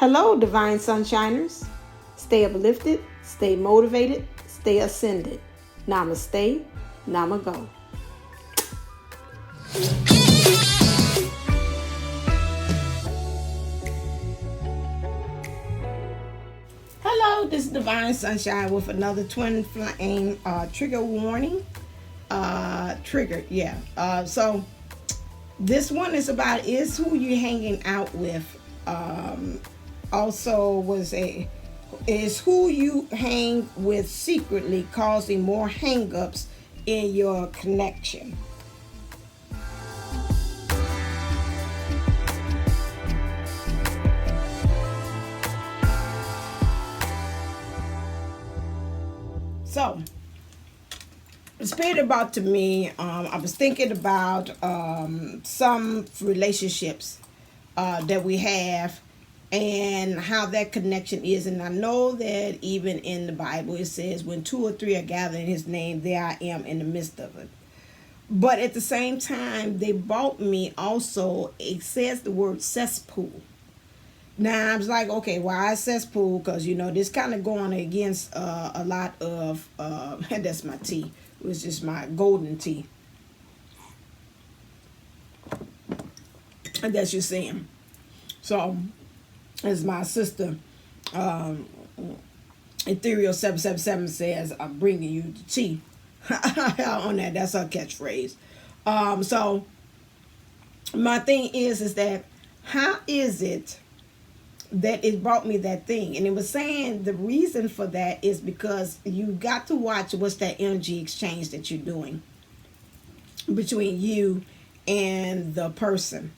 Hello, Divine Sunshiners. Stay uplifted, stay motivated, stay ascended. Namaste, Namago. Hello, this is Divine Sunshine with another twin flame trigger warning. So this one is about is who you're hanging out with. Is who you hang with secretly causing more hangups in your connection. So, the spirit brought to me, I was thinking about some relationships that we have and how that connection is. And I know that even in the Bible it says when 2 or 3 are gathered in his name, there I am in the midst of it. But at the same time, they brought me also, it says the word cesspool. Now I was like, okay, why cesspool? Because this kind of going against a lot of that's my tea. It was just my golden tea. And that's you're seeing. So as my sister Ethereal 777 says, I'm bringing you the tea. On that's her catchphrase. So my thing is that how is it that it brought me that thing? And it was saying the reason for that is because you got to watch what's that energy exchange that you're doing between you and the person.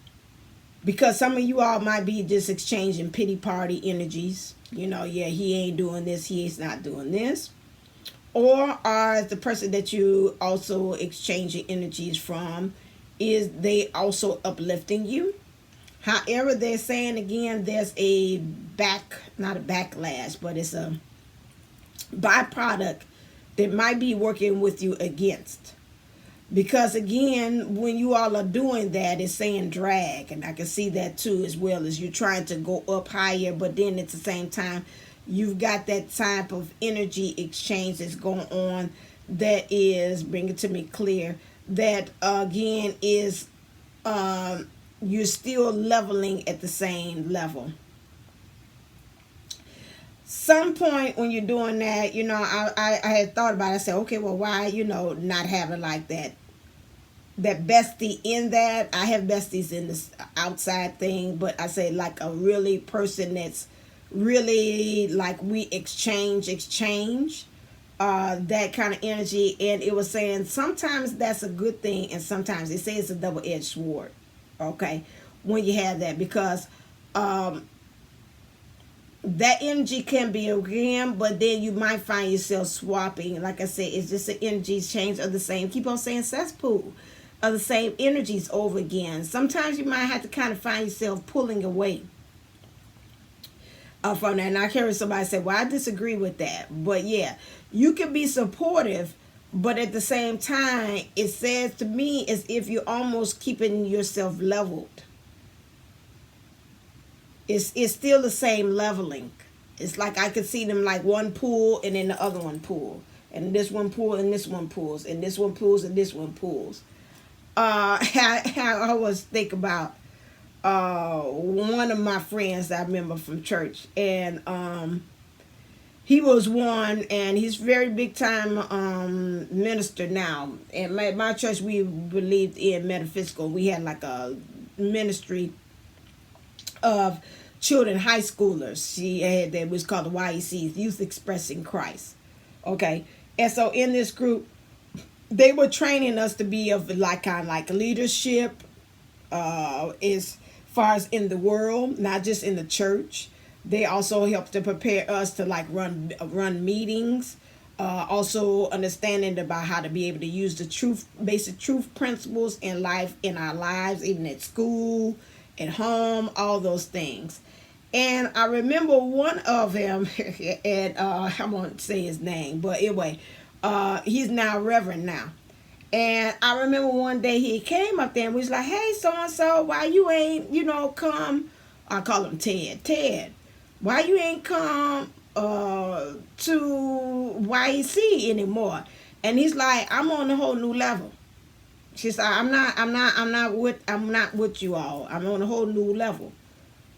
Because some of you all might be just exchanging pity party energies. He ain't doing this, he is not doing this. Or are the person that you also exchanging energies from, is they also uplifting you? However, they're saying again, there's not a backlash, but it's a byproduct that might be working with you against. Because again, when you all are doing that, it's saying drag. And I can see that too, as well as you're trying to go up higher. But then at the same time, you've got that type of energy exchange that's going on that is, bring it to me clear, that again is you're still leveling at the same level. Some point when you're doing that, I had thought about it. I said, okay, well, why, not having like that bestie in that. I have besties in this outside thing, but I say like a really person that's really like we exchange that kind of energy. And it was saying sometimes that's a good thing, and sometimes it says it's a double-edged sword. Okay, when you have that, because that energy can be again, but then you might find yourself swapping. Like I said, it's just an energy change of the same. Keep on saying cesspool of the same energies over again. Sometimes you might have to kind of find yourself pulling away from that. And I heard somebody say, well, I disagree with that. But yeah, you can be supportive, but at the same time, it says to me as if you're almost keeping yourself leveled. It's still the same leveling. It's like I could see them like one pull and then the other one pull. And this one pull and this one pulls. And this one pulls and this one pulls. I always think about one of my friends I remember from church. And he was one, and he's very big time minister now. And my church, we believed in metaphysical. We had like a ministry of children, high schoolers. She had that was called the YEC, Youth Expressing Christ. Okay, and so in this group, they were training us to be of like kind of like leadership, as far as in the world, not just in the church. They also helped to prepare us to like run meetings. Also understanding about how to be able to use the basic truth principles in life, in our lives, even at school, at home, all those things. And I remember one of them, and I won't say his name, but anyway, he's now Reverend now. And I remember one day he came up there and was like, hey, so-and-so, why you ain't, come? I call him Ted. Ted, Why you ain't come to YEC anymore? And he's like, I'm on a whole new level. She's like, I'm not with you all. I'm on a whole new level.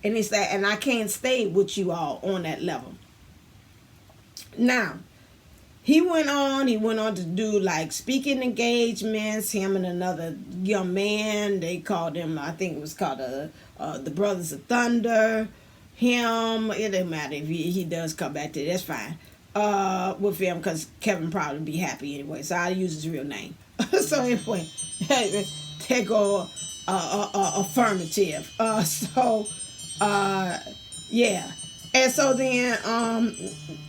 And he's like, and I can't stay with you all on that level. Now, he went on to do like speaking engagements, him and another young man. They called him, I think it was called the Brothers of Thunder. Him, it doesn't matter if he does come back to it, that's fine. With him, because Kevin probably be happy anyway, so I'll use his real name. So anyway, there go affirmative. Yeah. And so then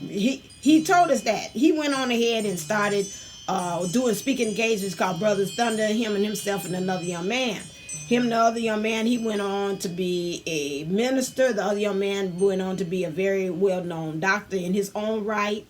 he told us that. He went on ahead and started doing speaking engagements called Brothers Thunder, him and himself and another young man. Him and the other young man, he went on to be a minister. The other young man went on to be a very well-known doctor in his own right.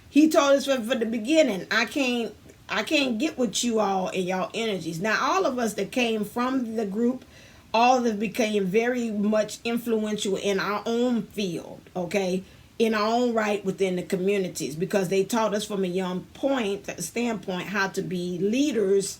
He told us from the beginning, I can't get with you all in y'all energies. Now, all of us that came from the group, all of them became very much influential in our own field, okay, in our own right within the communities, because they taught us from a young standpoint how to be leaders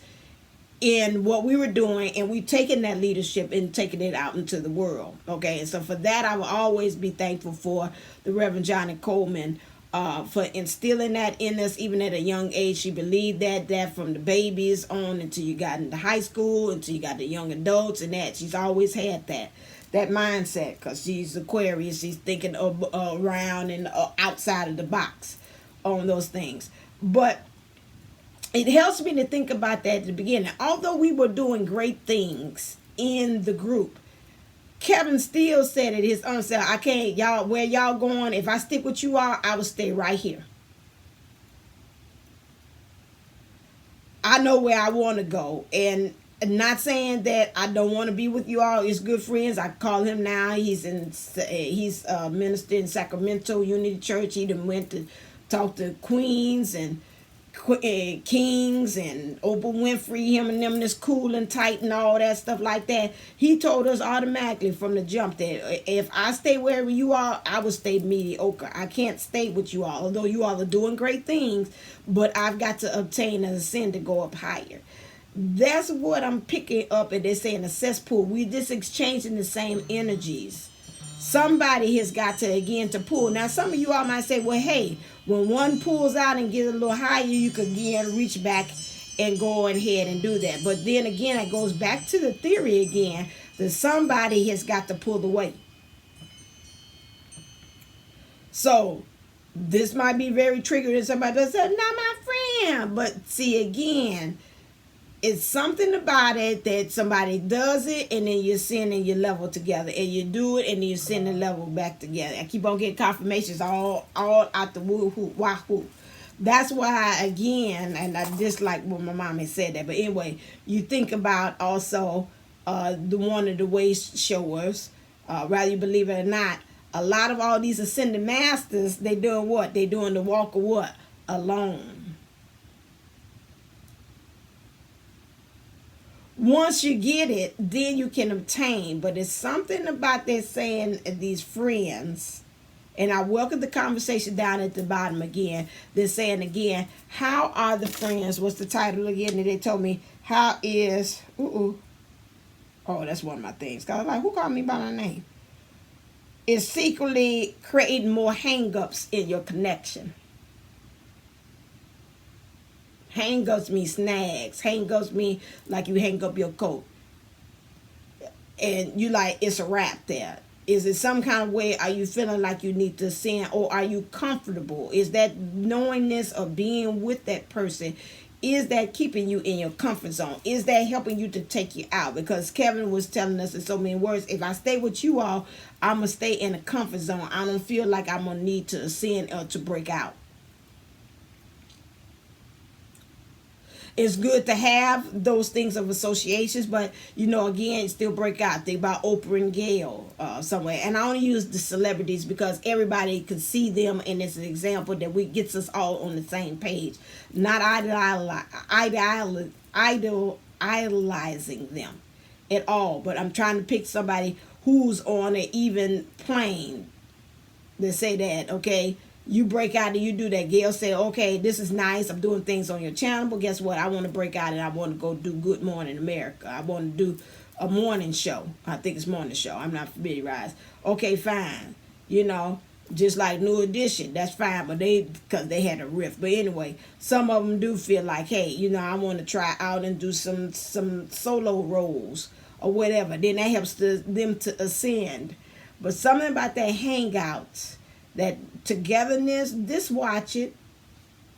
in what we were doing, and we've taken that leadership and taken it out into the world, okay. And so for that, I will always be thankful for the Reverend Johnny Coleman for instilling that in us, even at a young age. She believed that from the babies on until you got into high school, until you got the young adults, and that she's always had that mindset, because she's Aquarius. She's thinking around and outside of the box on those things. But it helps me to think about that at the beginning. Although we were doing great things in the group, Kevin still said it his own self, I can't, y'all, where y'all going? If I stick with you all, I will stay right here. I know where I want to go. And not saying that I don't want to be with you all. It's good friends. I call him now. He's a minister in Sacramento Unity Church. He done went to talk to queens and kings and Oprah Winfrey, him and them, this cool and tight and all that stuff like that. He told us automatically from the jump that if I stay wherever you are, I will stay mediocre. I can't stay with you all, although you all are doing great things, but I've got to obtain an ascend to go up higher. That's what I'm picking up, and they're saying a cesspool. We just exchanging the same energies. Somebody has got to, again, to pull. Now, some of you all might say, well, hey, when one pulls out and gets a little higher, you could again reach back and go ahead and do that. But then again, it goes back to the theory again that somebody has got to pull the weight. So this might be very triggering. Somebody does say, not my friend. But see, again, it's something about it that somebody does it and then you send and you level together, and you do it and then you send and level back together. I keep on getting confirmations all out the wahoo. That's why, again, and I dislike when my mom had said that, but anyway, you think about also the one of the way showers, whether you believe it or not, a lot of all these ascended masters, they doing what? They doing the walk of what? Alone. Once you get it, then you can obtain. But it's something about that saying, these friends, and I welcome the conversation down at the bottom again. They're saying again, how are the friends? What's the title again? And they told me, how is, oh, that's one of my things. Because I was like, who called me by my name? Is secretly creating more hang-ups in your connection. Hang-ups mean snags. Hang-ups mean like you hang up your coat. And you like, it's a wrap there. Is it some kind of way, are you feeling like you need to send, or are you comfortable? Is that knowingness of being with that person, is that keeping you in your comfort zone? Is that helping you to take you out? Because Kevin was telling us in so many words, if I stay with you all, I'm going to stay in a comfort zone. I don't feel like I'm going to need to ascend or to break out. It's good to have those things of associations, but, you know, again, still break out. Think about Oprah and Gail somewhere. And I only use the celebrities because everybody can see them, and it's an example that gets us all on the same page. Not idolizing them at all, but I'm trying to pick somebody who's on an even plane that say that, okay, you break out and you do that. Gail say, okay, this is nice. I'm doing things on your channel, but guess what? I want to break out and I want to go do Good Morning America. I want to do a morning show. I think it's morning show. I'm not familiarized. Okay, fine. You know, just like New Edition. That's fine, but because they had a rift. But anyway, some of them do feel like, hey, you know, I want to try out and do some solo roles or whatever. Then that helps them to ascend. But something about that hangout, that togetherness, just watch it.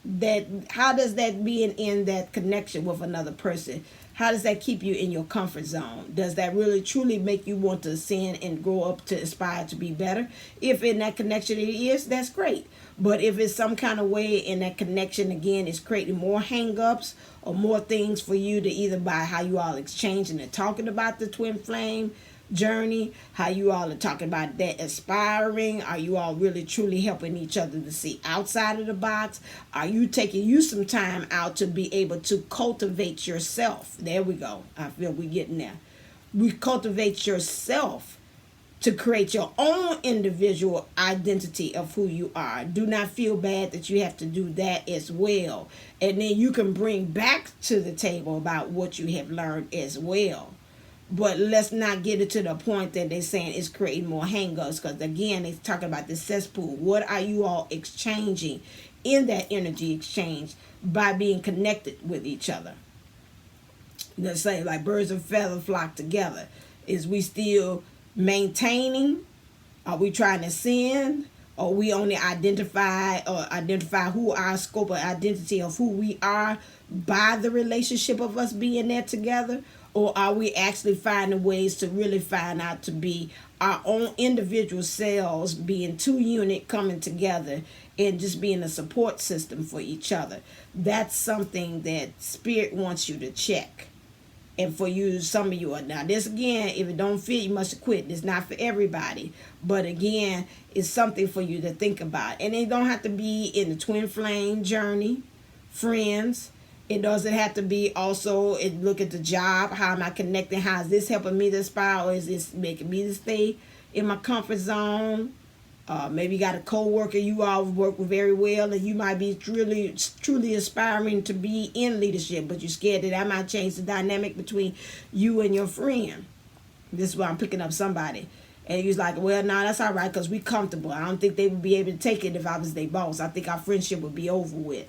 That how does that being in that connection with another person, how does that keep you in your comfort zone? Does that really truly make you want to ascend and grow up to aspire to be better? If in that connection it is, that's great. But if it's some kind of way in that connection, again, is creating more hang-ups or more things for you to either by how you all exchanging and talking about the twin flame journey, how you all are talking about that aspiring, are you all really truly helping each other to see outside of the box? Are you taking you some time out to be able to cultivate yourself? There we go. I feel we getting there. We cultivate yourself to create your own individual identity of who you are. Do not feel bad that you have to do that as well. And then you can bring back to the table about what you have learned as well. But let's not get it to the point that they're saying it's creating more hang-ups. Because again, they're talking about the cesspool. What are you all exchanging in that energy exchange by being connected with each other? They're saying like birds of a feather flock together. Is we still maintaining? Are we trying to ascend? Or we only identify who our scope of identity of who we are by the relationship of us being there together? Or are we actually finding ways to really find out to be our own individual selves, being two unit coming together and just being a support system for each other? That's something that Spirit wants you to check. And for you, some of you are now. This again, if it don't fit, you must quit. It's not for everybody. But again, it's something for you to think about. And it don't have to be in the twin flame journey, friends. It doesn't have to be also, look at the job. How am I connecting? How is this helping me to aspire? Or is this making me to stay in my comfort zone? Maybe you got a co-worker you all work with very well, and you might be truly aspiring to be in leadership, but you're scared that might change the dynamic between you and your friend. This is why I'm picking up somebody. And you're like, well, no, that's all right because we comfortable. I don't think they would be able to take it if I was their boss. I think our friendship would be over with.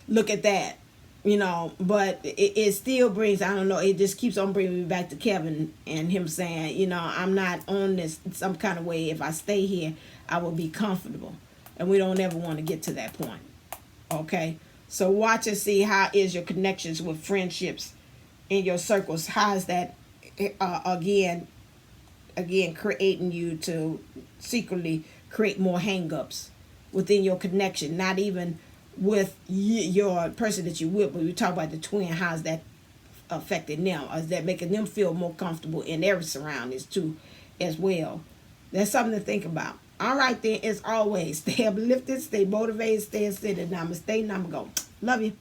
Look at that. You know, but it still brings, I don't know, it just keeps on bringing me back to Kevin and him saying, you know, I'm not on this some kind of way. If I stay here, I will be comfortable. And we don't ever want to get to that point. Okay? So watch and see how is your connections with friendships in your circles. How is that, again, creating you to secretly create more hang-ups within your connection. Not even with your person that you with, but we talk about the twin. How's that affecting them? Is that making them feel more comfortable in their surroundings too as well? That's something to think about. All right then, as always, stay uplifted, stay motivated, stay ascended. Namaste, Namago. Love you.